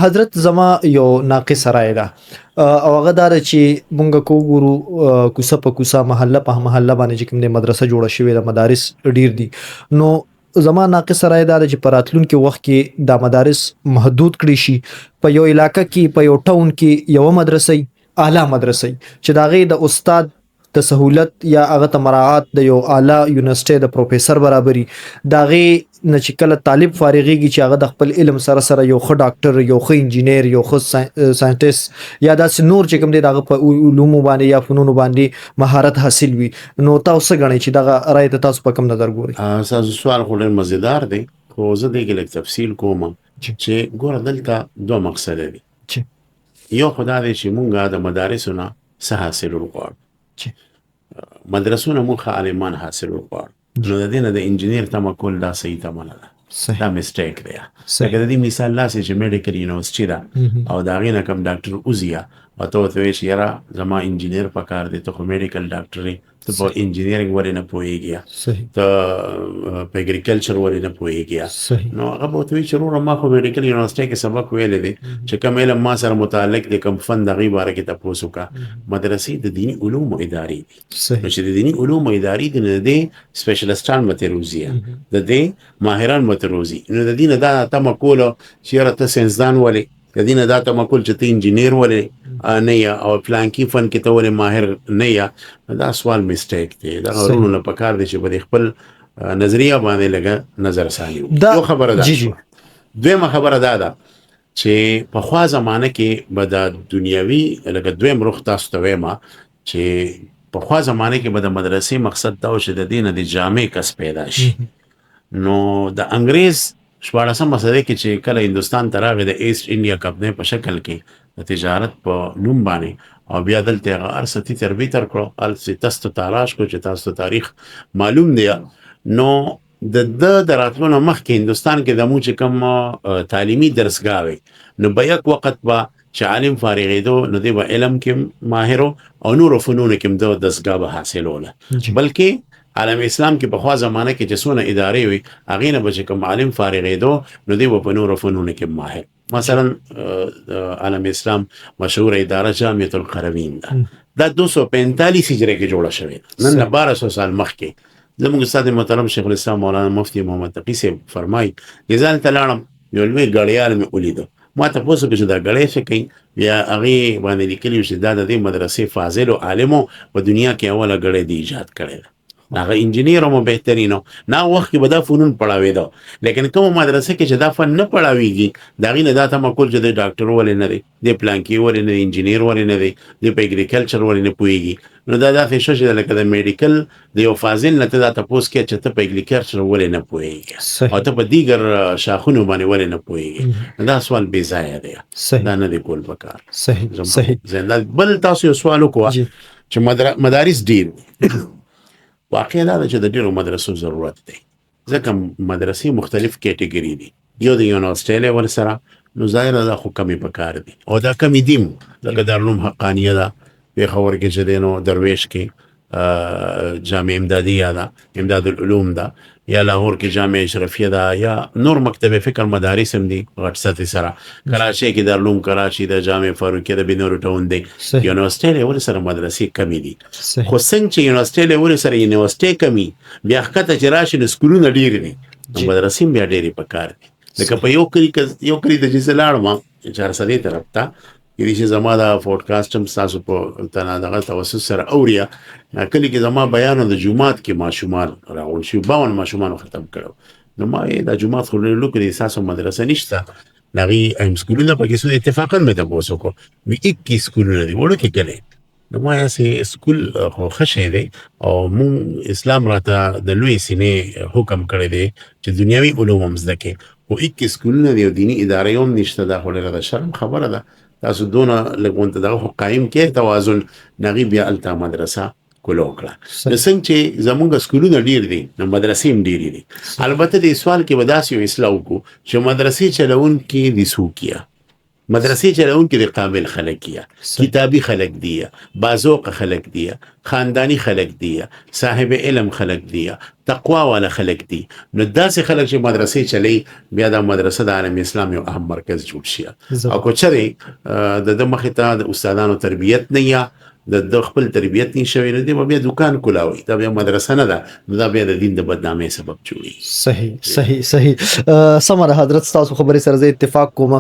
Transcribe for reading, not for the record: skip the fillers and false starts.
حضرت زما یو ناقص رائے ده او هغه دا ده چې مونږ کو ګورو کوڅه په کوڅه محله په محله باندې چې کوم د مدرسه جوړه شوې ده مدارس ډیر دي نو زما ناقص رائے دا ده چې په راتلونکي وخت کې دا مدارس محدود کړي شي په یو علاقې کې په یو ټاون کې یو مدرسې اعلی مدرسې چې دا غي د استاد د سہولت یا هغه ته مراعات د یو اعلی یونیورسيټي د پروفیسور برابرۍ دا غي نه چې کله طالب فارغيږي چې هغه د خپل علم سره سره یو ښه ډاکټر یو ښه انجینیر یو ښه ساينټیست یا داسې نور چې کوم دی دغه په علوم باندې یا فنون باندې مهارت حاصل وي نو تاسو غنئ چې دغه رائے ته تاسو په کوم نظر ګورئ تاسو سوال خو ډېر مزیدار دی خو زه دې کې تفصیل کوم چې ګوره دلته دوه مقصد دي یو خدای دې چې مونږه د مدارسو نه څه حاصل وکړو مدرسونه مونږ عالمان حاصل وکړو نو د دې نه د انجینیر تمه کول دا صحیح تمه نه ده دا میسټیک دی لکه د دې مثال لاسې چې میډیکل یونیورسيټي ده او د هغې نه کوم ډاکټر وځي او ته ورته وایې چې یاره زما انجینیر پکار دی ته خو میډیکل ډاکټر یې ته په انجینیرینګ ولې نه پوهېږې ته په اګریکلچر ولې نه پوهېږې نو هغه به ورته وایي چې وروره ما خو میډیکل یونیورسيټي کې سبق ویلی دی چې کوم علم ما سره متعلق دی کوم فن د هغې باره کې تپوس وکړه مدرسې د دیني علومو ادارې دي نو چې د دیني علومو ادارې دي نو د دې سپیشلسټان به ترې روزي د دې ماهران به ترې روزي نو د دې نه دا تمه کوله چې یاره ته ساینسدان ولې د دې نه دا تمه کول چې ته انجینیر ولې نه یا او فلانکي فن کې ته ولې ماهر نه یا دا سوال میسټیک دی دا غرونو نه پکار دی چې په خپل نظریه باندې لګه نظر ثاني یو خبره ده دویمه خبره ده چې په خوا زمانه کې به د دنیوي لکه دویم رخ تاسو ته وایم چې په خوا زمانه کې به د مدرسې مقصد دا و چې د دې نه د جامع کس پیدا شي نو د انګریز 14مه صدۍ کې چې کله هندوستان ته راغی د ایسټ انډیا کمپنۍ په شکل کې د تجارت په نوم باندې او بیا دلته هغه هر څه تربیه ورکړو هلته تاسو ته تاراش کړو چې تاسو ته تاریخ معلوم دی نو د راتلو نه مخکې هندوستان کې د مو چې کوم تعلیمي درسګاه وي نو به یک وخت به چې عالم فارغېدو نو دی به علم کې ماهر او نورو فنونو کې هم د دستګاه به حاصلوله بلکې عالم اسلام کې په خوا زمانه کې چې څونه ادارې وي هغې نه به چې کوم عالم فارغېدو نو دی به په نورو فنونو کې ماهر مثلا عالم اسلام مشهور اداره جامعة القروین ده دا 245 هجري کې جوړه شوې نن نه 1200 سال مخکې زموږ استاد محترم شیخ الاسلام مولانا مفتی محمد تقي صاحب فرمایي ځان ته لاړم یو لوی ګړیال مې ولیدو ما ته پوښتنه وکړه چې دا ګړی څه کوي بیا هغې باندې لیکلي چې دا د دې مدرسې فاضلو عالمو په دنیا کې اوله ګړی دی ایجاد کړی ده هغه انجینیر هم بهترینو نه وخت کې به دا فنون پړاوېده لیکن کومه مدرسه کې چې دا فن نه پړاوېږي د هغې نه دا تمه کول چې د ډاکټر ولې نه دی د پلانکي ولې نه دی انجینیر ولې نه دی د په اګریکلچر ولې نه پوهېږي نو دا داسې ښه چې لکه د میډیکل د یو فاضل نه ته دا تپوس کوې چې ته په اګریکلچر ولې نه پوهېږي او ته په دیګر شاخونو باندې ولې نه پوهېږي دا سوال بې ځایه دی دا نه دی کول پکار صحیح بل تاسو یو سوال وکړه چې مدارس ډېر واقع دا چې د ډیرو مدرسو ضرورت دی ځکه مدرسې مختلف کیټګري دي یو د یونیورسيټي لیول سره نو ظاهره دا خو کمی پکار دي او دا کمی دي لکه دارالعلوم حقانیه ده پېښور کې چې دی نو درویش کې جامع امدادیه ده امداد العلوم ده یا لاهور کې جامع اشرفیه ده یا نور مکتب فکر مدارس هم دي غټ سطحې سره کراچۍ کې دارالعلوم کراچي ده جامع فاروقیه ده بنور ټاون دی یونیورسيټي لیول سره مدرسې کمی دي خو څنګه چې یونیورسيټي لیول سره یونیورسيټي کمی بیا ښکته چې راشي نو سکولونه ډېر دي مدرسې هم بیا ډېرې پکار دي لکه په یو کلي ته چې زه لاړم 400 طرف ته کېدای شي زما دا پوډکاسټ هم ستاسو په دغه توسط سره اوري کلي کې زما بیان د جومات کې ماشومان راغونډ شوي 52 ماشومانو ختم کړو نو ما دا جومات خو لرلو کې ستاسو مدرسه نشته د هغې ایم سکولونه پکې څو اتفاقا مې تپوس وکړو وي 21 سکولونه دي وړوکې کلی نو ما یاسې سکول خو ښه شی دی او مونږ اسلام راته د لوی سینې حکم کړی دی چې دنیوي علوم هم زده کړې خو 21 سکولونه دي او دیني ادارې هم نشته دا خو ډېره د شرم خبره ده تاسو دونه لږ ونته دغه قایم کې توازن نغي بیا الته مدرسه کولو کړه څنګه چې زمونږ سکولونه ډیر دي نو مدرسې هم ډیرې دي البته د سوال کې به داسې یو اصلاح وکړو چې مدرسې چلونکي د څوک مدرسې چلونکي د قابل خلک کتابي خلک دي باذوق خلک دي خاندانی خلک دي صاحب علم خلک دي تقوا والا خلک دي نو داسې خلک چې مدرسې چلی بیا د مدرسه د عالم اسلام یو اهم مرکز جوړ شي او کو چرې د مخې ته د استادانو تربیت نه یا د خپل تربیت نشوي نه دی بیا دکان کولاوي دا بیا مدرسه نه ده دا بیا د دین د بدنامۍ سبب جوړي صحیح سمره حضرت تاسو خبرې سره زه اتفاق کوم